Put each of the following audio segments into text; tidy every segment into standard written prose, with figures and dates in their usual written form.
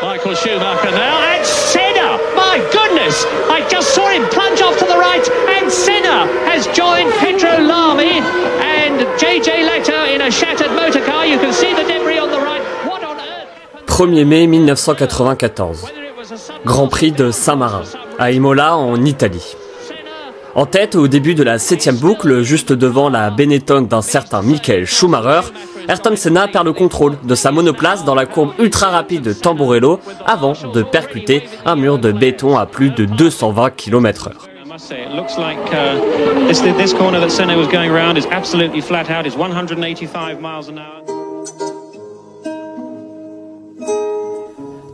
Michael Schumacher now, and Senna! My goodness! I just saw him plunge off to the right, and Senna has joined Pedro Lamy and JJ Leto in a shattered motor car. You can see the debris on the right. What on earth? 1er mai 1994. Grand Prix de Saint-Marin, à Imola en Italie. En tête au début de la 7e boucle, juste devant la Benetton d'un certain Michael Schumacher, Ayrton Senna perd le contrôle de sa monoplace dans la courbe ultra rapide de Tamburello avant de percuter un mur de béton à plus de 220 km/h.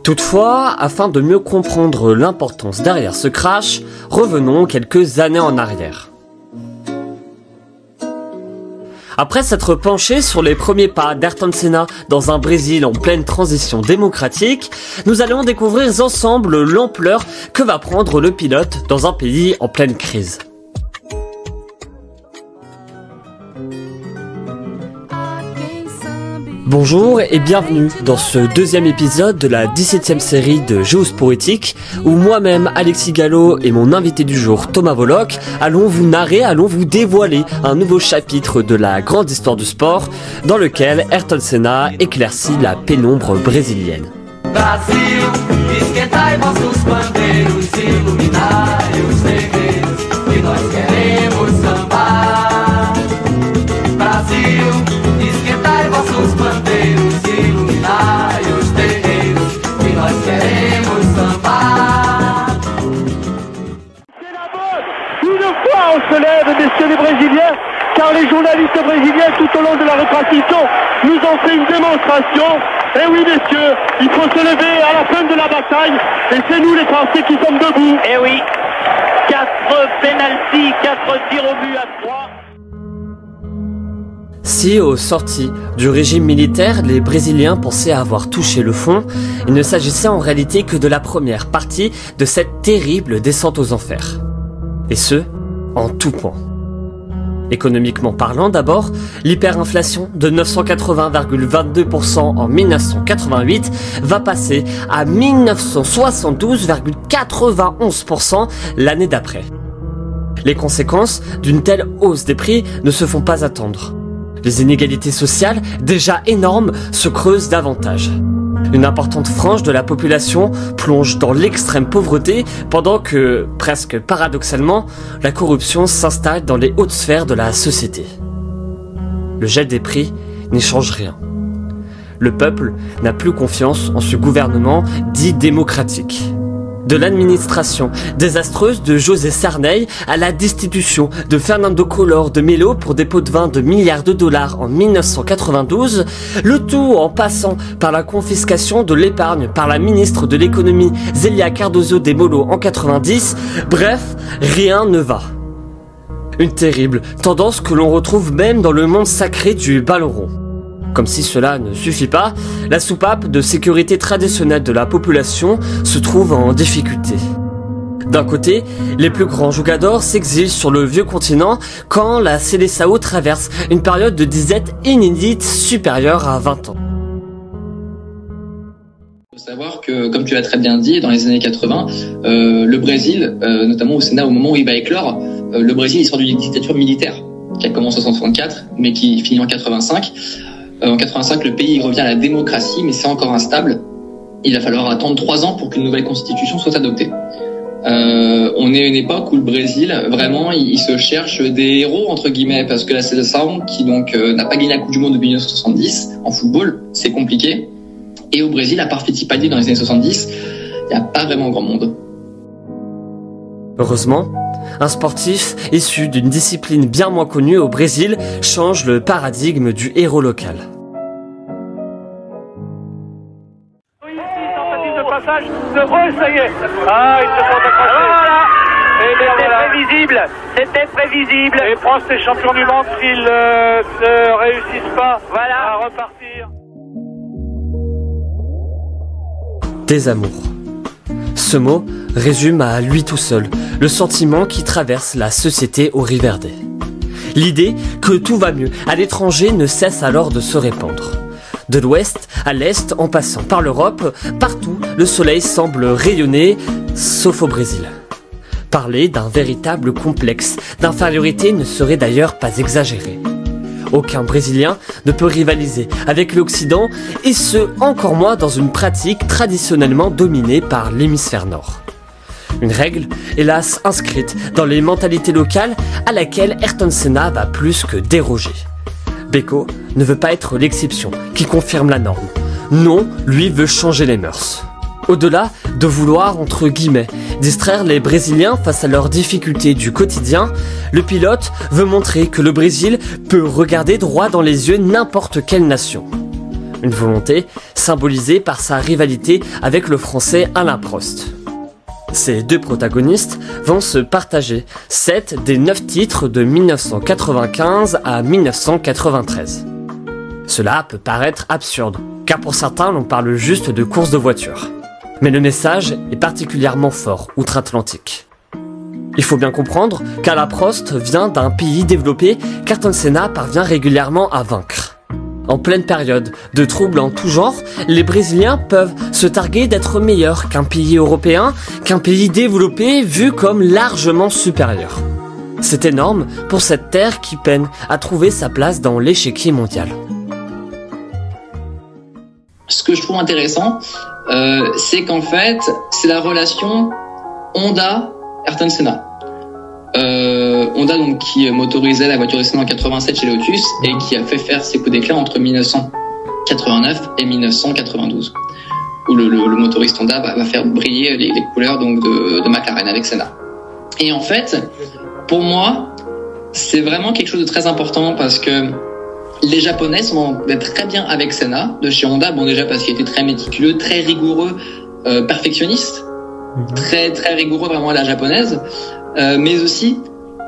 Toutefois, afin de mieux comprendre l'importance derrière ce crash, revenons quelques années en arrière. Après s'être penché sur les premiers pas d'Ayrton Senna dans un Brésil en pleine transition démocratique, nous allons découvrir ensemble l'ampleur que va prendre le pilote dans un pays en pleine crise. Bonjour et bienvenue dans ce deuxième épisode de la 17e série de Géosporétique où moi-même, Alexis Gallo et mon invité du jour, Thomas Volok, allons vous dévoiler un nouveau chapitre de la grande histoire du sport dans lequel Ayrton Senna éclaircit la pénombre brésilienne. On se lève, messieurs les Brésiliens, car les journalistes brésiliens, tout au long de la retransmission, nous ont fait une démonstration. Et oui, messieurs, il faut se lever à la fin de la bataille, et c'est nous les Français qui sommes debout. Et oui, 4 pénaltys, 4 tirs au but à 3. Si, aux sorties du régime militaire, les Brésiliens pensaient avoir touché le fond, il ne s'agissait en réalité que de la première partie de cette terrible descente aux enfers. Et ce, en tout point. Économiquement parlant d'abord, l'hyperinflation de 980,22% en 1988 va passer à 1972,91% l'année d'après. Les conséquences d'une telle hausse des prix ne se font pas attendre. Les inégalités sociales, déjà énormes, se creusent davantage. Une importante frange de la population plonge dans l'extrême pauvreté pendant que, presque paradoxalement, la corruption s'installe dans les hautes sphères de la société. Le gel des prix n'y change rien. Le peuple n'a plus confiance en ce gouvernement dit démocratique. De l'administration désastreuse de José Sarney à la destitution de Fernando Collor de Mello pour dépôt de vin de milliards de dollars en 1992, le tout en passant par la confiscation de l'épargne par la ministre de l'économie Zélia Cardoso de Mello en 90, bref, rien ne va. Une terrible tendance que l'on retrouve même dans le monde sacré du ballon rond. Comme si cela ne suffit pas, la soupape de sécurité traditionnelle de la population se trouve en difficulté. D'un côté, les plus grands jougadors s'exilent sur le vieux continent quand la Seleção traverse une période de disette inédite supérieure à 20 ans. Il faut savoir que, comme tu l'as très bien dit, dans les années 80, le Brésil, notamment au Sénat, au moment où il va éclore, le Brésil il sort d'une dictature militaire qui a commencé en 1964, mais qui finit en 85. En 85, le pays revient à la démocratie, mais c'est encore instable. Il va falloir attendre 3 ans pour qu'une nouvelle constitution soit adoptée. On est à une époque où le Brésil, vraiment, il se cherche des héros, entre guillemets, parce que la Seleção, qui donc n'a pas gagné la Coupe du Monde depuis 1970, en football, c'est compliqué. Et au Brésil, à part Fittipaldi dans les années 70, il n'y a pas vraiment grand monde. Heureusement, un sportif issu d'une discipline bien moins connue au Brésil change le paradigme du héros local. Oui, tentative de passage de Reus, ça y est. Ah, ils se sont accrochés. Voilà. C'était prévisible. Et France est champion du monde s'ils ne réussissent pas à repartir. Désamour. Ce mot résume à lui tout seul le sentiment qui traverse la société au Riverde. L'idée que tout va mieux à l'étranger ne cesse alors de se répandre. De l'ouest à l'est, en passant par l'Europe, partout le soleil semble rayonner, sauf au Brésil. Parler d'un véritable complexe d'infériorité ne serait d'ailleurs pas exagéré. Aucun Brésilien ne peut rivaliser avec l'Occident, et ce, encore moins dans une pratique traditionnellement dominée par l'hémisphère nord. Une règle, hélas inscrite dans les mentalités locales, à laquelle Ayrton Senna va plus que déroger. Beko ne veut pas être l'exception qui confirme la norme. Non, lui veut changer les mœurs. Au-delà de vouloir, entre guillemets, distraire les Brésiliens face à leurs difficultés du quotidien, le pilote veut montrer que le Brésil peut regarder droit dans les yeux n'importe quelle nation. Une volonté symbolisée par sa rivalité avec le Français Alain Prost. Ces deux protagonistes vont se partager 7 des 9 titres de 1995 à 1993. Cela peut paraître absurde, car pour certains l'on parle juste de course de voiture. Mais le message est particulièrement fort outre-Atlantique. Il faut bien comprendre qu'Alain Prost vient d'un pays développé qu'Ayrton Senna parvient régulièrement à vaincre. En pleine période de troubles en tout genre, les Brésiliens peuvent se targuer d'être meilleurs qu'un pays européen, qu'un pays développé vu comme largement supérieur. C'est énorme pour cette terre qui peine à trouver sa place dans l'échiquier mondial. Ce que je trouve intéressant, c'est qu'en fait, c'est la relation Honda-Ayrton Senna. Honda donc qui motorisait la voiture de Senna en 87 chez Lotus et qui a fait faire ses coups d'éclat entre 1989 et 1992, où le motoriste Honda va faire briller les couleurs donc de McLaren avec Senna. Et en fait, pour moi, c'est vraiment quelque chose de très important parce que les Japonais sont très bien avec Senna de chez Honda, bon déjà parce qu'il était très méticuleux, très rigoureux, perfectionniste, très très rigoureux vraiment à la japonaise, mais aussi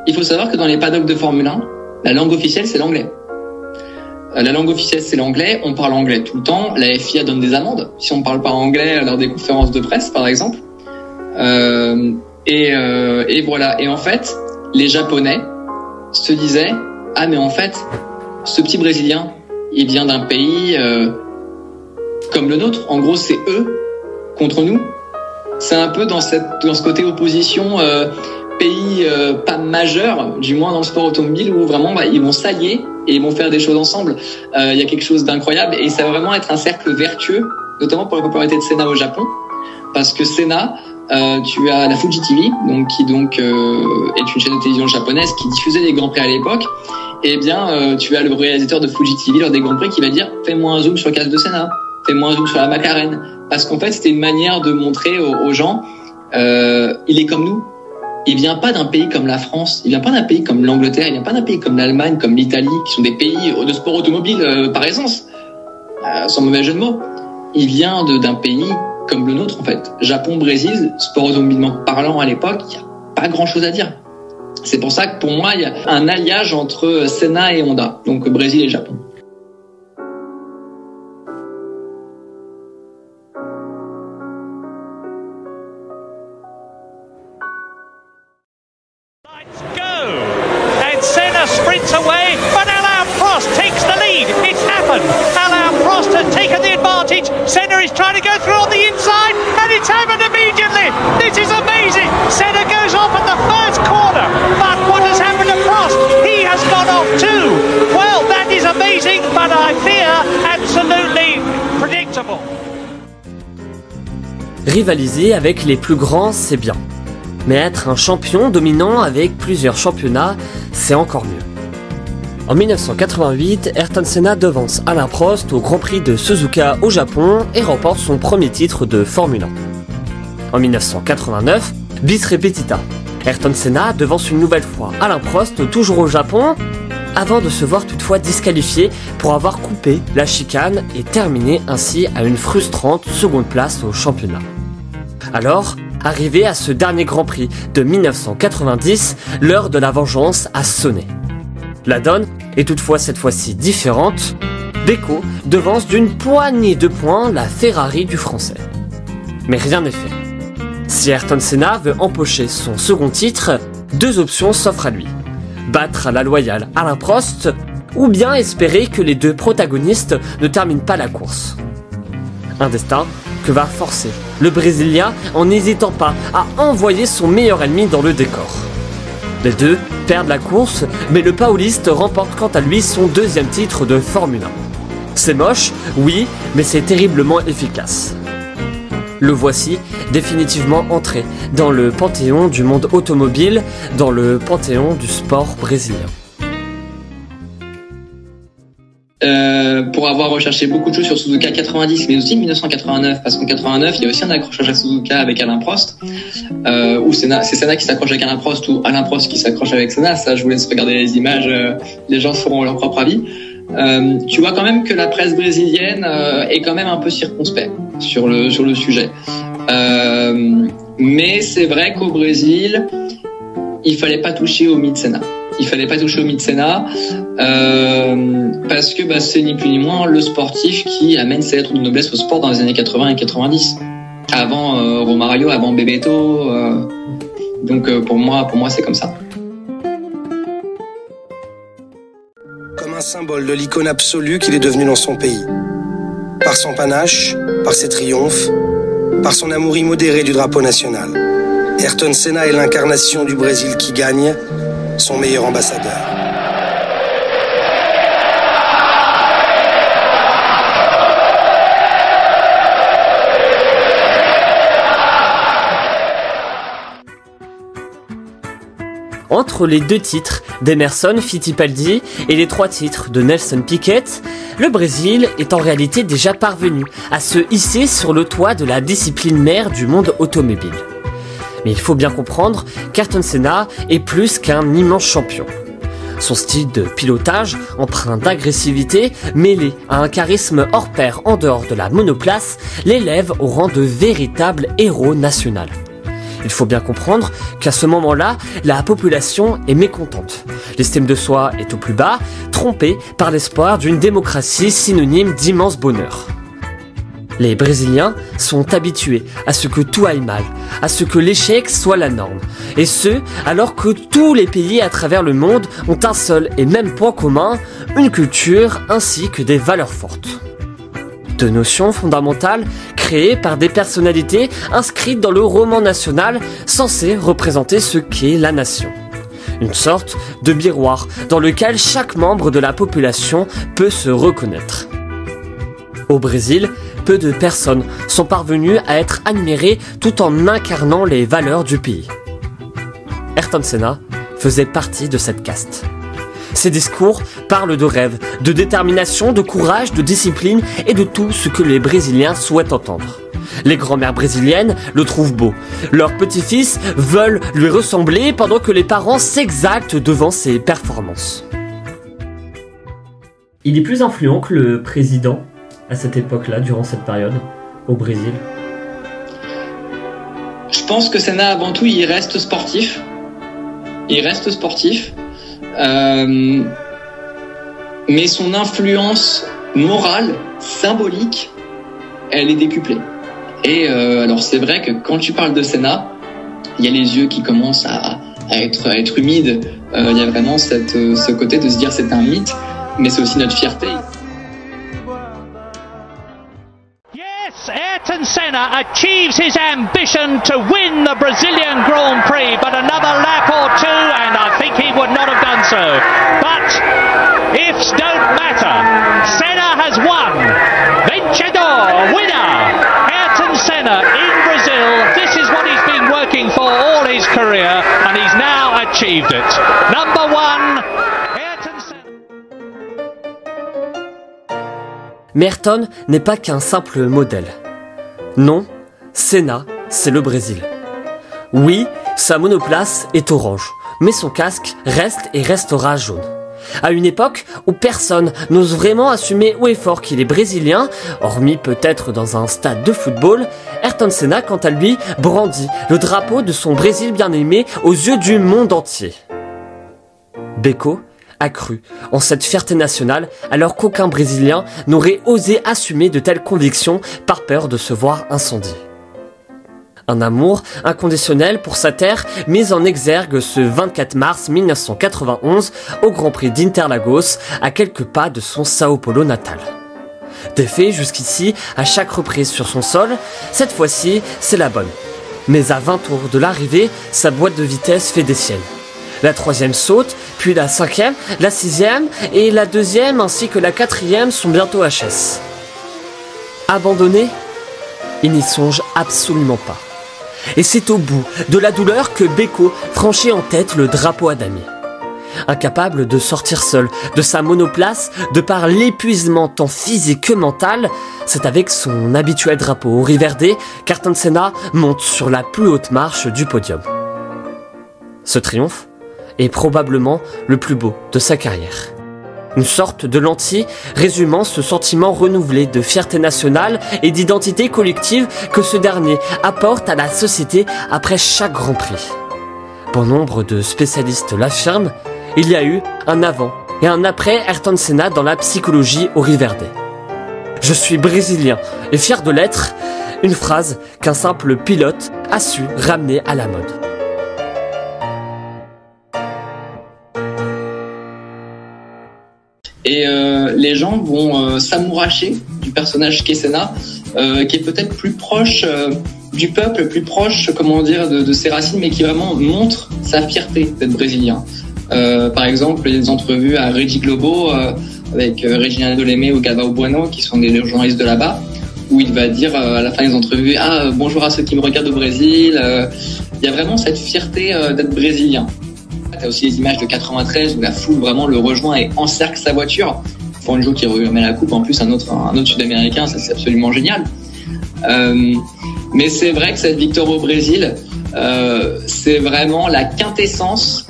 il faut savoir que dans les paddocks de Formule 1, la langue officielle c'est l'anglais. La langue officielle c'est l'anglais, on parle anglais tout le temps, la FIA donne des amendes si on parle pas anglais lors des conférences de presse par exemple, et voilà. Et en fait les Japonais se disaient ah mais en fait ce petit Brésilien, il vient d'un pays comme le nôtre. En gros, c'est eux contre nous. C'est un peu dans ce côté opposition pays pas majeur, du moins dans le sport automobile, où vraiment ils vont s'allier et ils vont faire des choses ensemble. Il y a quelque chose d'incroyable et ça va vraiment être un cercle vertueux, notamment pour la popularité de Senna au Japon, parce que Senna, tu as la Fuji TV, qui est une chaîne de télévision japonaise qui diffusait les Grands Prix à l'époque. Et bien, tu as le réalisateur de Fuji TV lors des Grands Prix qui va dire « Fais-moi un zoom sur le casque de Senna, fais-moi un zoom sur la McLaren ». Parce qu'en fait, c'était une manière de montrer aux gens il est comme nous. Il vient pas d'un pays comme la France, il vient pas d'un pays comme l'Angleterre, il vient pas d'un pays comme l'Allemagne, comme l'Italie, qui sont des pays de sport automobile par essence, sans mauvais jeu de mots. Il vient d'un pays comme le nôtre en fait. Japon, Brésil, sport automobilement parlant à l'époque, il n'y a pas grand-chose à dire. C'est pour ça que pour moi, il y a un alliage entre Senna et Honda, donc Brésil et Japon. Let's go! And Senna sprints away, but Alain Prost takes the lead. It's happened. Alain Prost has taken the advantage. Senna is trying to go through on the inside, and it's happened immediately. This is amazing. Senna goes off at the first corner, but what has happened to Prost? He has gone off too. Well, that is amazing, but I fear absolutely predictable. Rivaliser avec les plus grands, c'est bien. Mais être un champion dominant avec plusieurs championnats, c'est encore mieux. En 1988, Ayrton Senna devance Alain Prost au Grand Prix de Suzuka au Japon et remporte son premier titre de Formule 1. En 1989, bis repetita. Ayrton Senna devance une nouvelle fois Alain Prost, toujours au Japon, avant de se voir toutefois disqualifié pour avoir coupé la chicane et terminé ainsi à une frustrante seconde place au championnat. Alors, arrivé à ce dernier Grand Prix de 1990, l'heure de la vengeance a sonné. La donne est toutefois cette fois-ci différente. Beko devance d'une poignée de points la Ferrari du français. Mais rien n'est fait. Si Ayrton Senna veut empocher son second titre, deux options s'offrent à lui. Battre la loyale Alain Prost ou bien espérer que les deux protagonistes ne terminent pas la course. Un destin que va forcer le Brésilien en n'hésitant pas à envoyer son meilleur ennemi dans le décor. Les deux perdent la course, mais le Pauliste remporte quant à lui son deuxième titre de Formule 1. C'est moche, oui, mais c'est terriblement efficace. Le voici définitivement entré dans le panthéon du monde automobile, dans le panthéon du sport brésilien. Pour avoir recherché beaucoup de choses sur Suzuka 90, mais aussi 1989, parce qu'en 89, il y a aussi un accrochage à Suzuka avec Alain Prost, où c'est Senna qui s'accroche avec Alain Prost, ou Alain Prost qui s'accroche avec Senna. Ça, je vous laisse regarder les images, les gens feront leur propre avis. Tu vois quand même que la presse brésilienne est quand même un peu circonspecte sur le sujet. Mais c'est vrai qu'au Brésil, il fallait pas toucher au mythe Senna. Il fallait pas toucher au mythe Senna parce que c'est ni plus ni moins le sportif qui amène ses lettres de noblesse au sport dans les années 80 et 90. Avant Romario, avant Bebeto. Donc pour moi c'est comme ça. Comme un symbole de l'icône absolue qu'il est devenu dans son pays. Par son panache, par ses triomphes, par son amour immodéré du drapeau national. Ayrton Senna est l'incarnation du Brésil qui gagne, son meilleur ambassadeur. Entre les deux titres d'Emerson Fittipaldi et les 3 titres de Nelson Piquet, le Brésil est en réalité déjà parvenu à se hisser sur le toit de la discipline mère du monde automobile. Mais il faut bien comprendre qu'Ayrton Senna est plus qu'un immense champion. Son style de pilotage, empreint d'agressivité, mêlé à un charisme hors pair en dehors de la monoplace, l'élève au rang de véritable héros national. Il faut bien comprendre qu'à ce moment-là, la population est mécontente. L'estime de soi est au plus bas, trompée par l'espoir d'une démocratie synonyme d'immense bonheur. Les Brésiliens sont habitués à ce que tout aille mal, à ce que l'échec soit la norme. Et ce, alors que tous les pays à travers le monde ont un seul et même point commun, une culture ainsi que des valeurs fortes. Deux notions fondamentales créées par des personnalités inscrites dans le roman national censé représenter ce qu'est la nation. Une sorte de miroir dans lequel chaque membre de la population peut se reconnaître. Au Brésil, peu de personnes sont parvenues à être admirées tout en incarnant les valeurs du pays. Ayrton Senna faisait partie de cette caste. Ses discours parlent de rêve, de détermination, de courage, de discipline et de tout ce que les Brésiliens souhaitent entendre. Les grand-mères brésiliennes le trouvent beau. Leurs petits-fils veulent lui ressembler pendant que les parents s'exaltent devant ses performances. Il est plus influent que le président à cette époque-là, durant cette période, au Brésil. Je pense que Senna, avant tout, il reste sportif. Mais son influence morale, symbolique, elle est décuplée. Et alors c'est vrai que quand tu parles de Senna, il y a les yeux qui commencent à être humides. Il y a vraiment ce côté de se dire c'est un mythe, mais c'est aussi notre fierté. Ayrton Senna achieves his ambition to win the Brazilian Grand Prix, but another lap or two and I think he would not have done so. But ifs don't matter. Senna has won. Vencedor, winner. Ayrton Senna in Brazil. This is what he's been working for all his career and he's now achieved it. Number 1. Mais Ayrton n'est pas qu'un simple modèle. Non, Senna, c'est le Brésil. Oui, sa monoplace est orange, mais son casque reste et restera jaune. À une époque où personne n'ose vraiment assumer haut et fort qu'il est brésilien, hormis peut-être dans un stade de football, Ayrton Senna, quant à lui, brandit le drapeau de son Brésil bien-aimé aux yeux du monde entier. Beco a cru en cette fierté nationale alors qu'aucun Brésilien n'aurait osé assumer de telles convictions par peur de se voir incendié. Un amour inconditionnel pour sa terre mis en exergue ce 24 mars 1991 au Grand Prix d'Interlagos, à quelques pas de son Sao Paulo natal. Défait jusqu'ici à chaque reprise sur son sol, cette fois-ci c'est la bonne. Mais à 20 tours de l'arrivée, sa boîte de vitesse fait des siennes. La 3e saute, puis la 5e, la 6e et la 2e ainsi que la 4e sont bientôt HS. Abandonné ? Il n'y songe absolument pas. Et c'est au bout de la douleur que Beko franchit en tête le drapeau à damier. Incapable de sortir seul de sa monoplace, de par l'épuisement tant physique que mental, c'est avec son habituel drapeau au Riverde qu'Ayrton Senna monte sur la plus haute marche du podium. Ce triomphe est probablement le plus beau de sa carrière. Une sorte de lentille résumant ce sentiment renouvelé de fierté nationale et d'identité collective que ce dernier apporte à la société après chaque Grand Prix. Bon nombre de spécialistes l'affirment, il y a eu un avant et un après Ayrton Senna dans la psychologie au Riverde. Je suis brésilien et fier de l'être, une phrase qu'un simple pilote a su ramener à la mode. Et les gens vont s'amouracher du personnage qu'est Senna, qui est peut-être plus proche du peuple, plus proche, comment dire, de ses racines, mais qui vraiment montre sa fierté d'être brésilien. Par exemple, il y a des entrevues à Rede Globo avec Reginaldo Leme ou Galvão Bueno, qui sont des journalistes de là-bas, où il va dire à la fin des entrevues « Ah, bonjour à ceux qui me regardent au Brésil ». Il y a vraiment cette fierté d'être brésilien. T'as aussi les images de 93 où la foule vraiment le rejoint et encercle sa voiture. Fangio qui remet la coupe, en plus un autre sud-américain, ça c'est absolument génial. Mais c'est vrai que cette victoire au Brésil, c'est vraiment la quintessence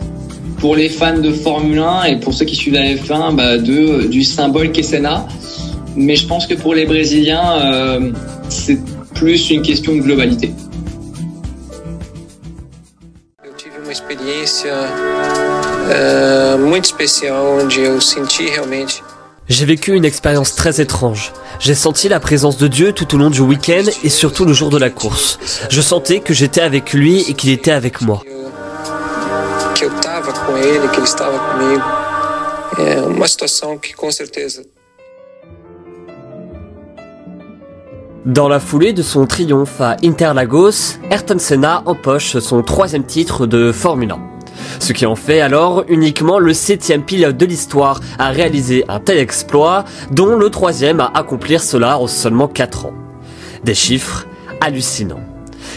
pour les fans de Formule 1 et pour ceux qui suivent la F1 du symbole qu'est Senna. Mais je pense que pour les Brésiliens, c'est plus une question de globalité. J'ai vécu une expérience très étrange. J'ai senti la présence de Dieu tout au long du week-end et surtout le jour de la course. Je sentais que j'étais avec lui et qu'il était avec moi. Dans la foulée de son triomphe à Interlagos, Ayrton Senna empoche son 3e titre de Formule 1. Ce qui en fait alors uniquement le 7e pilote de l'histoire à réaliser un tel exploit, dont le 3e à accomplir cela en seulement 4 ans. Des chiffres hallucinants.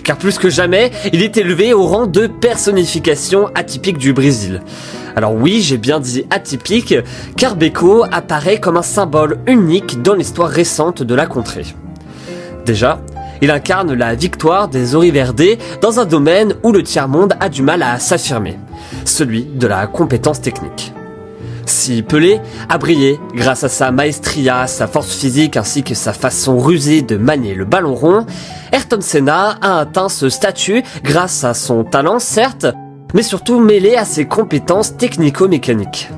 Car plus que jamais, il est élevé au rang de personnification atypique du Brésil. Alors oui, j'ai bien dit atypique, car Beko apparaît comme un symbole unique dans l'histoire récente de la contrée. Déjà, il incarne la victoire des Oriverde dans un domaine où le tiers-monde a du mal à s'affirmer, celui de la compétence technique. Si Pelé a brillé grâce à sa maestria, sa force physique ainsi que sa façon rusée de manier le ballon rond, Ayrton Senna a atteint ce statut grâce à son talent certes, mais surtout mêlé à ses compétences technico-mécaniques.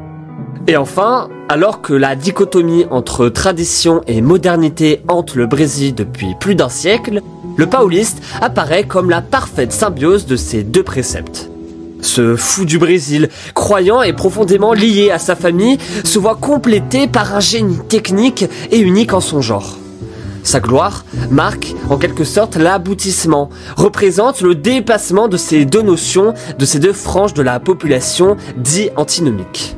Et enfin, alors que la dichotomie entre tradition et modernité hante le Brésil depuis plus d'un siècle, le Pauliste apparaît comme la parfaite symbiose de ces deux préceptes. Ce fou du Brésil, croyant et profondément lié à sa famille, se voit complété par un génie technique et unique en son genre. Sa gloire marque en quelque sorte l'aboutissement, représente le dépassement de ces deux notions, de ces deux franges de la population dits antinomiques.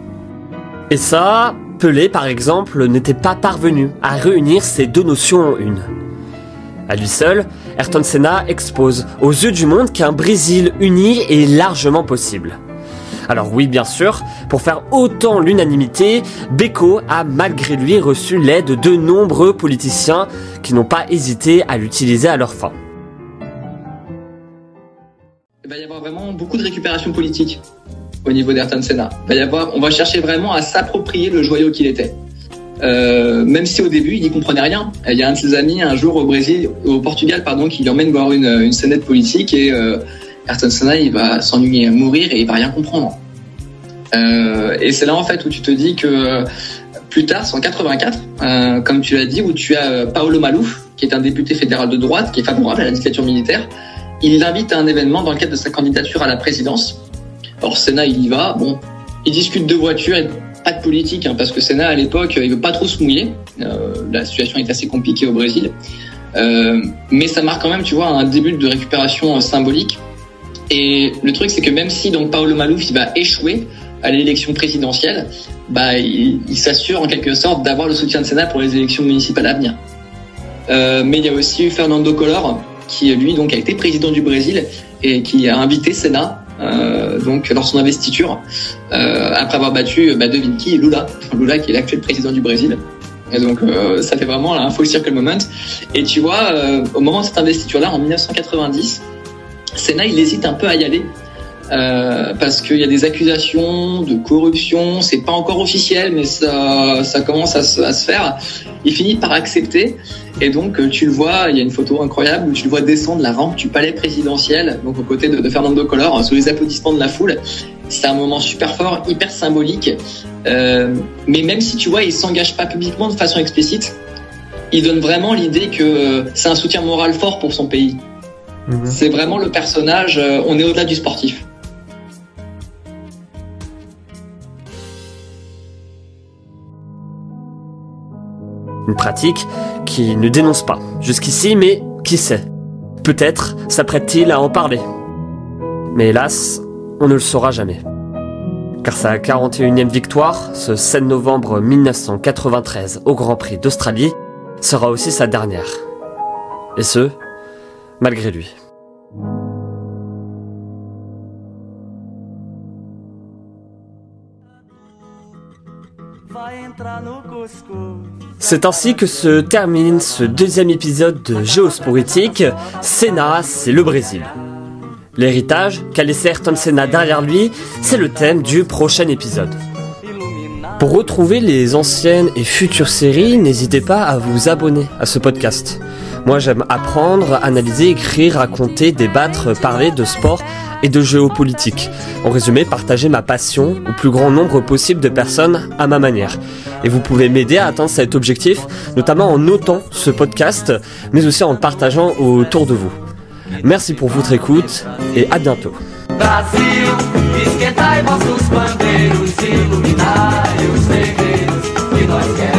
Et ça, Pelé par exemple n'était pas parvenu à réunir ces deux notions en une. À lui seul, Ayrton Senna expose aux yeux du monde qu'un Brésil uni est largement possible. Alors oui, bien sûr, pour faire autant l'unanimité, Beko a malgré lui reçu l'aide de nombreux politiciens qui n'ont pas hésité à l'utiliser à leur fin. Il va y avoir vraiment beaucoup de récupération politique au niveau d'Ayrton Senna. On va chercher vraiment à s'approprier le joyau qu'il était. Même si au début il n'y comprenait rien. Il y a un de ses amis un jour au Portugal, qui l'emmène voir une scénette politique et Ayrton Senna il va s'ennuyer, mourir et il va rien comprendre. Et c'est là en fait où tu te dis que plus tard, c'est en 84, comme tu l'as dit, où tu as Paulo Maluf, qui est un député fédéral de droite, qui est favorable à la dictature militaire il l'invite à un événement dans le cadre de sa candidature à la présidence. Alors Senna, il y va, bon, il discute de voitures et pas de politique, hein, parce que Senna, à l'époque, il veut pas trop se mouiller. La situation est assez compliquée au Brésil. Mais ça marque quand même, tu vois, un début de récupération symbolique. Et le truc, c'est que même si donc Paulo Maluf il va échouer à l'élection présidentielle, il s'assure en quelque sorte d'avoir le soutien de Senna pour les élections municipales à venir. Mais il y a aussi eu Fernando Collor qui lui donc a été président du Brésil et qui a invité Senna donc lors de son investiture après avoir battu devine qui, Lula qui est l'actuel président du Brésil. Et donc ça fait vraiment un full circle moment. Et tu vois, au moment de cette investiture-là, en 1990, Senna il hésite un peu à y aller parce qu'il y a des accusations de corruption. C'est pas encore officiel, mais ça commence à se faire. Il finit par accepter. Et donc tu le vois, il y a une photo incroyable où tu le vois descendre la rampe du palais présidentiel, donc aux côtés de Fernando Collor, sous les applaudissements de la foule. C'est un moment super fort, hyper symbolique. Mais même si tu vois, il s'engage pas publiquement de façon explicite, il donne vraiment l'idée que c'est un soutien moral fort pour son pays. Mmh. C'est vraiment le personnage, on est au-delà du sportif. Une pratique qui ne dénonce pas jusqu'ici, mais qui sait, peut-être s'apprête-t-il à en parler. Mais hélas, on ne le saura jamais. Car sa 41e victoire, ce 7 novembre 1993 au Grand Prix d'Australie, sera aussi sa dernière. Et ce, malgré lui. C'est ainsi que se termine ce deuxième épisode de Géosporitique. Senna, c'est le Brésil. L'héritage qu'a laissé Ayrton Senna derrière lui, c'est le thème du prochain épisode. Pour retrouver les anciennes et futures séries, n'hésitez pas à vous abonner à ce podcast. Moi, j'aime apprendre, analyser, écrire, raconter, débattre, parler de sport et de géopolitique. En résumé, partager ma passion au plus grand nombre possible de personnes à ma manière. Et vous pouvez m'aider à atteindre cet objectif, notamment en notant ce podcast, mais aussi en le partageant autour de vous. Merci pour votre écoute et à bientôt. Brasil, esquentai vossos bandeiros, iluminai os segredos que nós queremos.